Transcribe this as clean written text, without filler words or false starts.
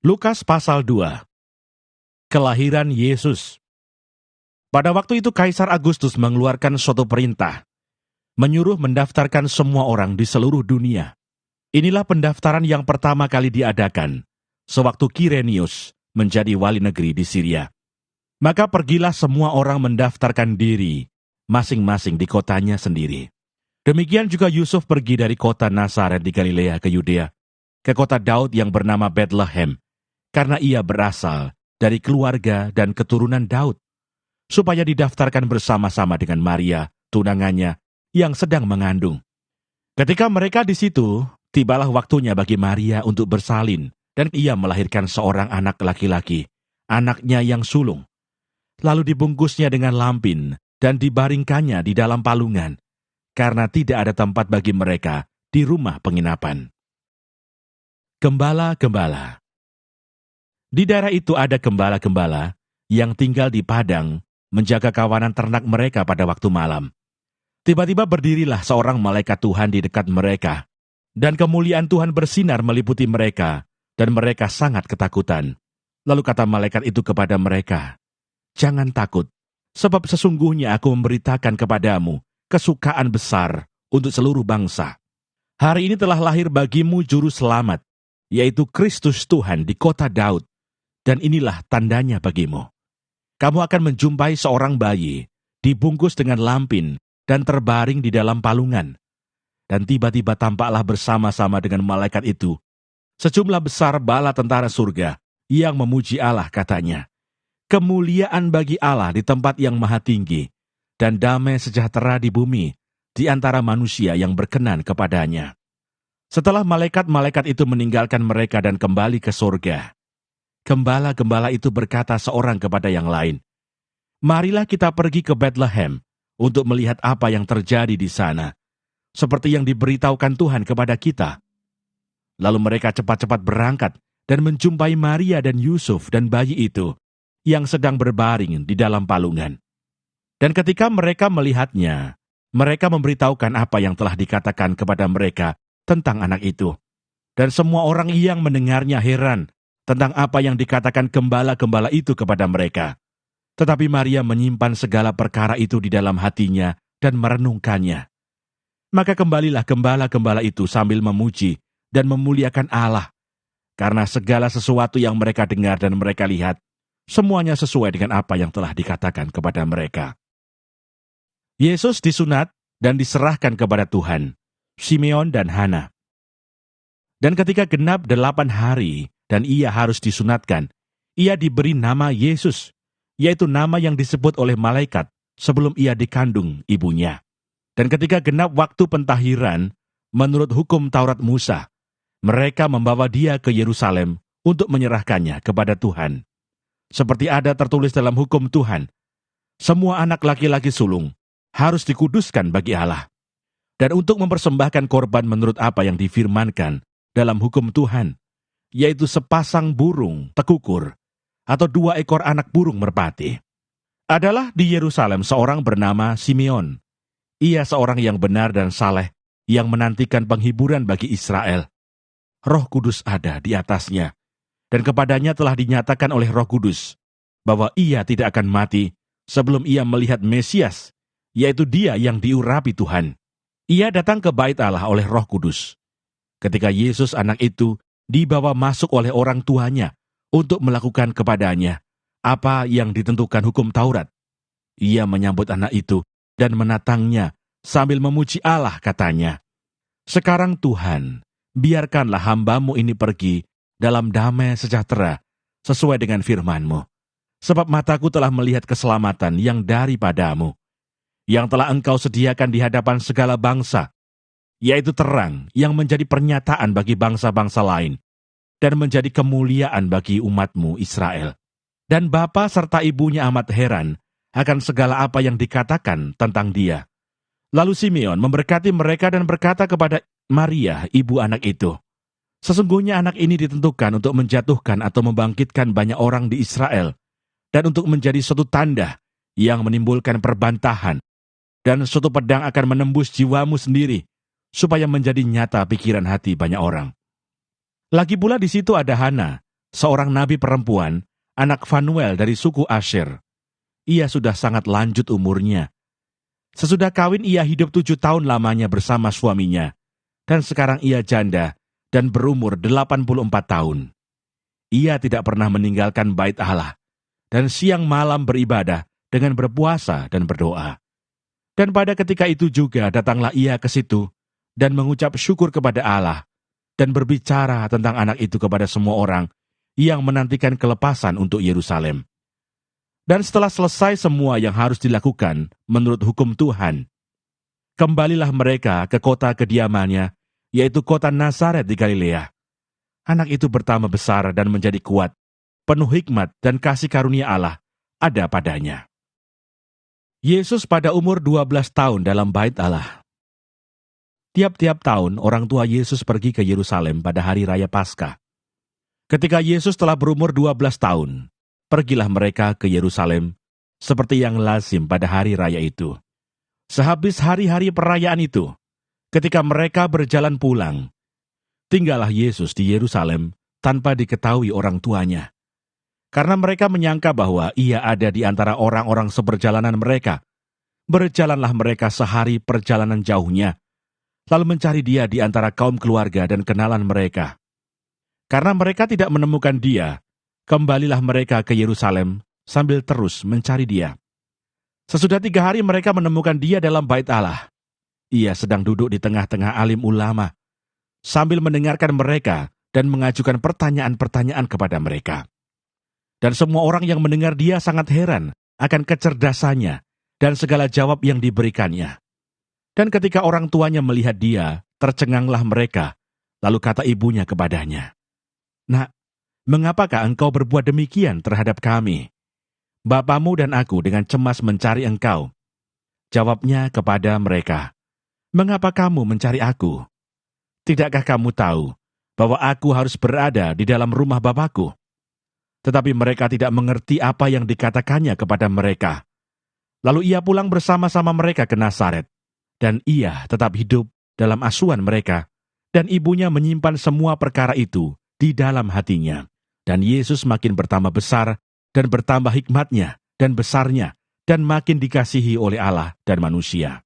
Lukas pasal 2. Kelahiran Yesus. Pada waktu itu Kaisar Agustus mengeluarkan suatu perintah, menyuruh mendaftarkan semua orang di seluruh dunia. Inilah pendaftaran yang pertama kali diadakan, sewaktu Kirenius menjadi wali negeri di Syria. Maka pergilah semua orang mendaftarkan diri, masing-masing di kotanya sendiri. Demikian juga Yusuf pergi dari kota Nazaret di Galilea ke Yudea, ke kota Daud yang bernama Betlehem, karena ia berasal dari keluarga dan keturunan Daud, supaya didaftarkan bersama-sama dengan Maria, tunangannya, yang sedang mengandung. Ketika mereka di situ, tibalah waktunya bagi Maria untuk bersalin, dan ia melahirkan seorang anak laki-laki, anaknya yang sulung. Lalu dibungkusnya dengan lampin, dan dibaringkannya di dalam palungan, karena tidak ada tempat bagi mereka di rumah penginapan. Gembala-gembala. Di daerah itu ada gembala-gembala yang tinggal di padang menjaga kawanan ternak mereka pada waktu malam. Tiba-tiba berdirilah seorang malaikat Tuhan di dekat mereka, dan kemuliaan Tuhan bersinar meliputi mereka, dan mereka sangat ketakutan. Lalu kata malaikat itu kepada mereka, "Jangan takut, sebab sesungguhnya aku memberitakan kepadamu kesukaan besar untuk seluruh bangsa. Hari ini telah lahir bagimu juru selamat, yaitu Kristus Tuhan di kota Daud. Dan inilah tandanya bagimu. Kamu akan menjumpai seorang bayi, dibungkus dengan lampin, dan terbaring di dalam palungan. Dan tiba-tiba tampaklah bersama-sama dengan malaikat itu sejumlah besar bala tentara surga yang memuji Allah, katanya, "Kemuliaan bagi Allah di tempat yang maha tinggi, dan damai sejahtera di bumi, di antara manusia yang berkenan kepadanya." Setelah malaikat-malaikat itu meninggalkan mereka dan kembali ke surga, gembala-gembala itu berkata seorang kepada yang lain, "Marilah kita pergi ke Betlehem untuk melihat apa yang terjadi di sana, seperti yang diberitahukan Tuhan kepada kita." Lalu mereka cepat-cepat berangkat dan menjumpai Maria dan Yusuf dan bayi itu, yang sedang berbaring di dalam palungan. Dan ketika mereka melihatnya, mereka memberitahukan apa yang telah dikatakan kepada mereka tentang anak itu. Dan semua orang yang mendengarnya heran tentang apa yang dikatakan gembala-gembala itu kepada mereka. Tetapi Maria menyimpan segala perkara itu di dalam hatinya dan merenungkannya. Maka kembalilah gembala-gembala itu sambil memuji dan memuliakan Allah, karena segala sesuatu yang mereka dengar dan mereka lihat, semuanya sesuai dengan apa yang telah dikatakan kepada mereka. Yesus disunat dan diserahkan kepada Tuhan, Simeon dan Hana. Dan ketika genap 8 hari, dan ia harus disunatkan, ia diberi nama Yesus, yaitu nama yang disebut oleh malaikat sebelum ia dikandung ibunya. Dan ketika genap waktu pentahiran, menurut hukum Taurat Musa, mereka membawa dia ke Yerusalem untuk menyerahkannya kepada Tuhan. Seperti ada tertulis dalam hukum Tuhan, semua anak laki-laki sulung harus dikuduskan bagi Allah. Dan untuk mempersembahkan korban menurut apa yang difirmankan dalam hukum Tuhan, yaitu sepasang burung tekukur, atau 2 ekor anak burung merpati. Adalah di Yerusalem seorang bernama Simeon. Ia seorang yang benar dan saleh, yang menantikan penghiburan bagi Israel. Roh Kudus ada di atasnya, dan kepadanya telah dinyatakan oleh Roh Kudus, bahwa ia tidak akan mati sebelum ia melihat Mesias, yaitu dia yang diurapi Tuhan. Ia datang ke bait Allah oleh Roh Kudus. Ketika Yesus anak itu dibawa masuk oleh orang tuanya untuk melakukan kepadanya apa yang ditentukan hukum Taurat, ia menyambut anak itu dan menatangnya sambil memuji Allah, katanya, "Sekarang Tuhan, biarkanlah hamba-Mu ini pergi dalam damai sejahtera sesuai dengan firman-Mu. Sebab mataku telah melihat keselamatan yang daripada-Mu, yang telah Engkau sediakan di hadapan segala bangsa, yaitu terang yang menjadi pernyataan bagi bangsa-bangsa lain, dan menjadi kemuliaan bagi umat-Mu Israel." Dan bapa serta ibunya amat heran akan segala apa yang dikatakan tentang dia. Lalu Simeon memberkati mereka dan berkata kepada Maria, ibu anak itu, "Sesungguhnya anak ini ditentukan untuk menjatuhkan atau membangkitkan banyak orang di Israel, dan untuk menjadi suatu tanda yang menimbulkan perbantahan, dan suatu pedang akan menembus jiwamu sendiri, supaya menjadi nyata pikiran hati banyak orang." Lagi pula di situ ada Hana, seorang nabi perempuan, anak Fanuel dari suku Asher. Ia sudah sangat lanjut umurnya. Sesudah kawin ia hidup 7 tahun lamanya bersama suaminya, dan sekarang ia janda dan berumur 84 tahun. Ia tidak pernah meninggalkan bait Allah, dan siang malam beribadah dengan berpuasa dan berdoa. Dan pada ketika itu juga datanglah ia ke situ, dan mengucap syukur kepada Allah, dan berbicara tentang anak itu kepada semua orang yang menantikan kelepasan untuk Yerusalem. Dan setelah selesai semua yang harus dilakukan menurut hukum Tuhan, kembalilah mereka ke kota kediamannya, yaitu kota Nazaret di Galilea. Anak itu bertambah besar dan menjadi kuat, penuh hikmat dan kasih karunia Allah ada padanya. Yesus pada umur 12 tahun dalam bait Allah. Tiap-tiap tahun orang tua Yesus pergi ke Yerusalem pada hari raya Paskah. Ketika Yesus telah berumur 12 tahun, pergilah mereka ke Yerusalem seperti yang lazim pada hari raya itu. Sehabis hari-hari perayaan itu, ketika mereka berjalan pulang, tinggallah Yesus di Yerusalem tanpa diketahui orang tuanya. Karena mereka menyangka bahwa ia ada di antara orang-orang seperjalanan mereka. Berjalanlah mereka sehari perjalanan jauhnya, lalu mencari dia di antara kaum keluarga dan kenalan mereka. Karena mereka tidak menemukan dia, kembalilah mereka ke Yerusalem sambil terus mencari dia. Sesudah 3 hari mereka menemukan dia dalam bait Allah. Ia sedang duduk di tengah-tengah alim ulama, sambil mendengarkan mereka dan mengajukan pertanyaan-pertanyaan kepada mereka. Dan semua orang yang mendengar dia sangat heran akan kecerdasannya dan segala jawab yang diberikannya. Dan ketika orang tuanya melihat dia, tercenganglah mereka, lalu kata ibunya kepadanya, "Nak, mengapakah engkau berbuat demikian terhadap kami? Bapamu dan aku dengan cemas mencari engkau." Jawabnya kepada mereka, "Mengapa kamu mencari aku? Tidakkah kamu tahu bahwa aku harus berada di dalam rumah Bapakku?" Tetapi mereka tidak mengerti apa yang dikatakannya kepada mereka. Lalu ia pulang bersama-sama mereka ke Nazaret, dan ia tetap hidup dalam asuhan mereka, dan ibunya menyimpan semua perkara itu di dalam hatinya. Dan Yesus makin bertambah besar, dan bertambah hikmatnya, dan besarnya, dan makin dikasihi oleh Allah dan manusia.